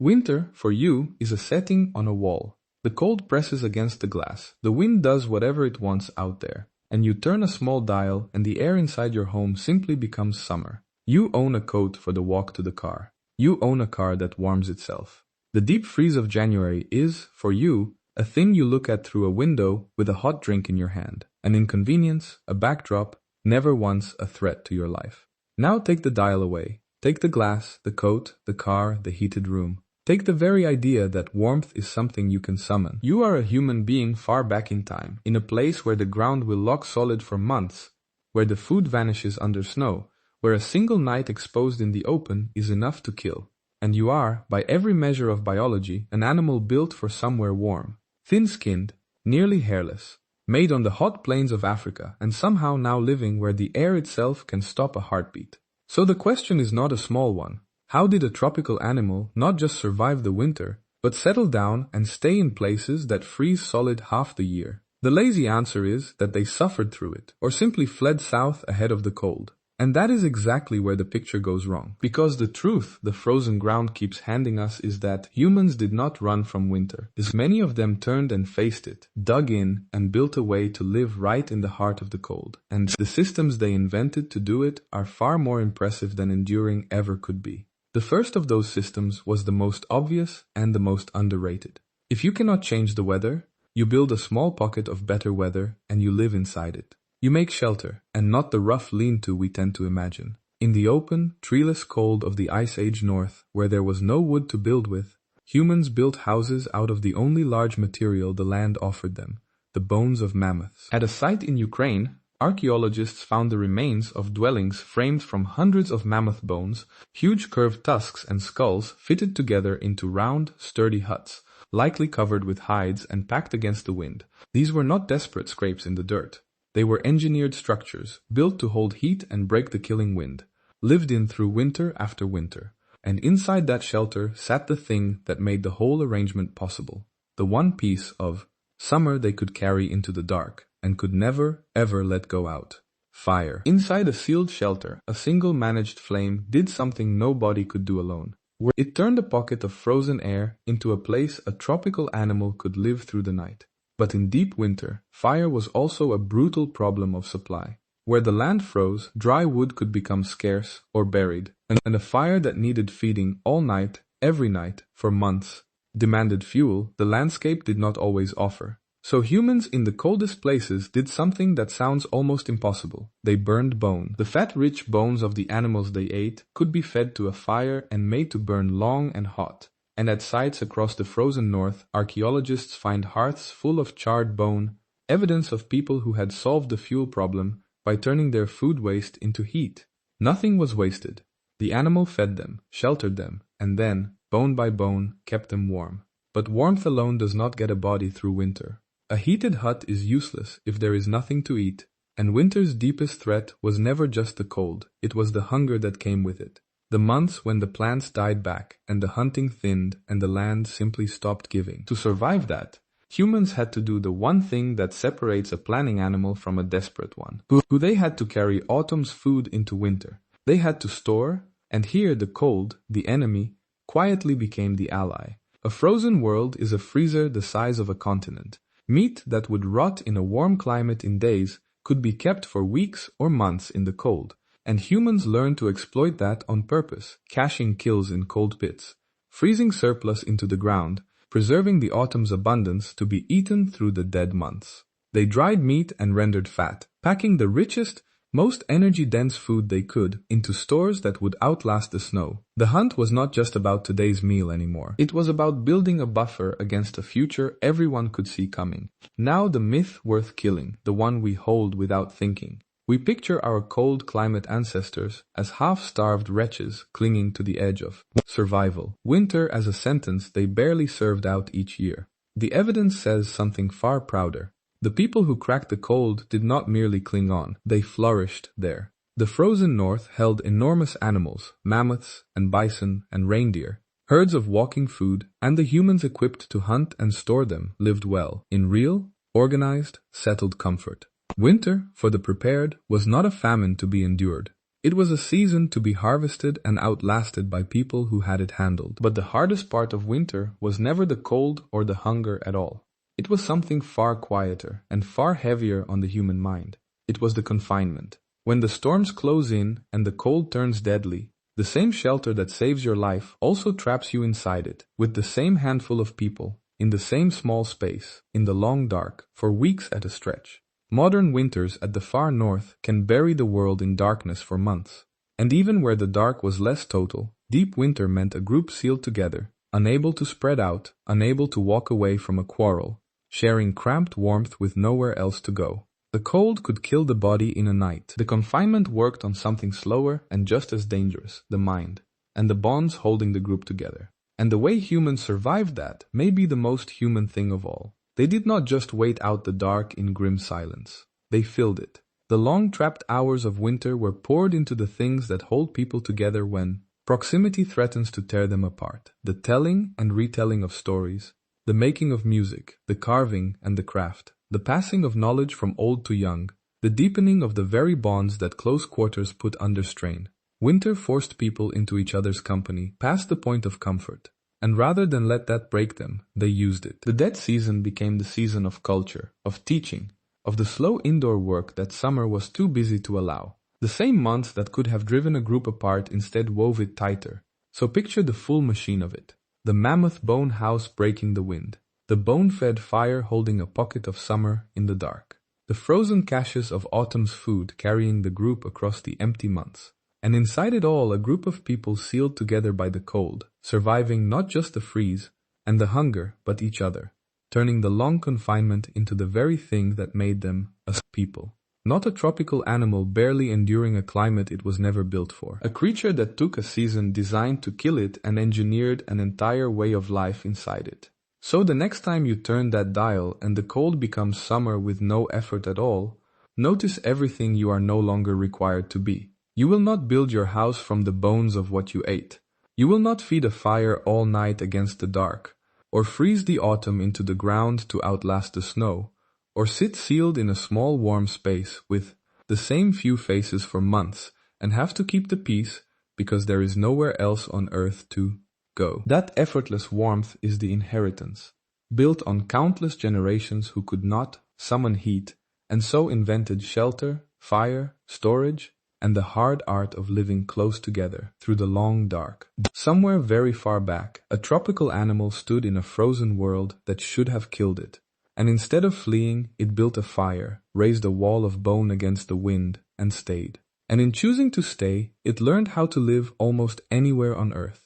Winter, for you, is a setting on a wall. The cold presses against the glass, the wind does whatever it wants out there, and you turn a small dial and the air inside your home simply becomes summer. You own a coat for the walk to the car. You own a car that warms itself. The deep freeze of January is, for you, a thing you look at through a window with a hot drink in your hand. An inconvenience, a backdrop, never once a threat to your life. Now take the dial away. Take the glass, the coat, the car, the heated room. Take the very idea that warmth is something you can summon. You are a human being far back in time, in a place where the ground will lock solid for months, where the food vanishes under snow, where a single night exposed in the open is enough to kill. And you are, by every measure of biology, an animal built for somewhere warm. Thin-skinned, nearly hairless, made on the hot plains of Africa, and somehow now living where the air itself can stop a heartbeat. So the question is not a small one. How did a tropical animal not just survive the winter, but settle down and stay in places that freeze solid half the year? The lazy answer is that they suffered through it, or simply fled south ahead of the cold. And that is exactly where the picture goes wrong. Because the truth the frozen ground keeps handing us is that humans did not run from winter. As many of them turned and faced it, dug in, and built a way to live right in the heart of the cold. And the systems they invented to do it are far more impressive than enduring ever could be. The first of those systems was the most obvious and the most underrated. If you cannot change the weather, you build a small pocket of better weather and you live inside it. You make shelter, and not the rough lean-to we tend to imagine. In the open, treeless cold of the Ice Age North, where there was no wood to build with, humans built houses out of the only large material the land offered them, the bones of mammoths. At a site in Ukraine, archaeologists found the remains of dwellings framed from hundreds of mammoth bones, huge curved tusks and skulls fitted together into round, sturdy huts, likely covered with hides and packed against the wind. These were not desperate scrapes in the dirt. They were engineered structures, built to hold heat and break the killing wind, lived in through winter after winter. And inside that shelter sat the thing that made the whole arrangement possible, the one piece of summer they could carry into the dark, and could never, ever let go out. Fire. Inside a sealed shelter, a single managed flame did something nobody could do alone. It turned a pocket of frozen air into a place a tropical animal could live through the night. But in deep winter, fire was also a brutal problem of supply. Where the land froze, dry wood could become scarce or buried, and a fire that needed feeding all night, every night, for months, demanded fuel the landscape did not always offer. So humans in the coldest places did something that sounds almost impossible. They burned bone. The fat-rich bones of the animals they ate could be fed to a fire and made to burn long and hot. And at sites across the frozen north, archaeologists find hearths full of charred bone, evidence of people who had solved the fuel problem by turning their food waste into heat. Nothing was wasted. The animal fed them, sheltered them, and then, bone by bone, kept them warm. But warmth alone does not get a body through winter. A heated hut is useless if there is nothing to eat, and winter's deepest threat was never just the cold, it was the hunger that came with it. The months when the plants died back, and the hunting thinned, and the land simply stopped giving. To survive that, humans had to do the one thing that separates a planning animal from a desperate one. They had to carry autumn's food into winter. They had to store, and here the cold, the enemy, quietly became the ally. A frozen world is a freezer the size of a continent. Meat that would rot in a warm climate in days could be kept for weeks or months in the cold. And humans learned to exploit that on purpose, caching kills in cold pits, freezing surplus into the ground, preserving the autumn's abundance to be eaten through the dead months. They dried meat and rendered fat, packing the richest, most energy-dense food they could into stores that would outlast the snow. The hunt was not just about today's meal anymore. It was about building a buffer against a future everyone could see coming. Now the myth worth killing, the one we hold without thinking. We picture our cold climate ancestors as half-starved wretches clinging to the edge of survival. Winter as a sentence they barely served out each year. The evidence says something far prouder. The people who cracked the cold did not merely cling on, they flourished there. The frozen north held enormous animals, mammoths and bison and reindeer, herds of walking food, and the humans equipped to hunt and store them lived well, in real, organized, settled comfort. Winter, for the prepared, was not a famine to be endured. It was a season to be harvested and outlasted by people who had it handled. But the hardest part of winter was never the cold or the hunger at all. It was something far quieter and far heavier on the human mind. It was the confinement. When the storms close in and the cold turns deadly, the same shelter that saves your life also traps you inside it, with the same handful of people, in the same small space, in the long dark, for weeks at a stretch. Modern winters at the far north can bury the world in darkness for months. And even where the dark was less total, deep winter meant a group sealed together, unable to spread out, unable to walk away from a quarrel, sharing cramped warmth with nowhere else to go. The cold could kill the body in a night. The confinement worked on something slower and just as dangerous, the mind, and the bonds holding the group together. And the way humans survived that may be the most human thing of all. They did not just wait out the dark in grim silence. They filled it. The long trapped hours of winter were poured into the things that hold people together when proximity threatens to tear them apart. The telling and retelling of stories, the making of music, the carving and the craft, the passing of knowledge from old to young, the deepening of the very bonds that close quarters put under strain. Winter forced people into each other's company past the point of comfort. And rather than let that break them, they used it. The dead season became the season of culture, of teaching, of the slow indoor work that summer was too busy to allow. The same months that could have driven a group apart instead wove it tighter. So picture the full machine of it. The mammoth bone house breaking the wind. The bone-fed fire holding a pocket of summer in the dark. The frozen caches of autumn's food carrying the group across the empty months. And inside it all, a group of people sealed together by the cold, surviving not just the freeze and the hunger, but each other, turning the long confinement into the very thing that made them a people. Not a tropical animal barely enduring a climate it was never built for. A creature that took a season designed to kill it and engineered an entire way of life inside it. So the next time you turn that dial and the cold becomes summer with no effort at all, notice everything you are no longer required to be. You will not build your house from the bones of what you ate. You will not feed a fire all night against the dark, or freeze the autumn into the ground to outlast the snow, or sit sealed in a small warm space with the same few faces for months and have to keep the peace because there is nowhere else on earth to go. That effortless warmth is the inheritance, built on countless generations who could not summon heat and so invented shelter, fire, storage, and the hard art of living close together through the long dark. Somewhere very far back, a tropical animal stood in a frozen world that should have killed it, and instead of fleeing, it built a fire, raised a wall of bone against the wind, and stayed. And in choosing to stay, it learned how to live almost anywhere on earth.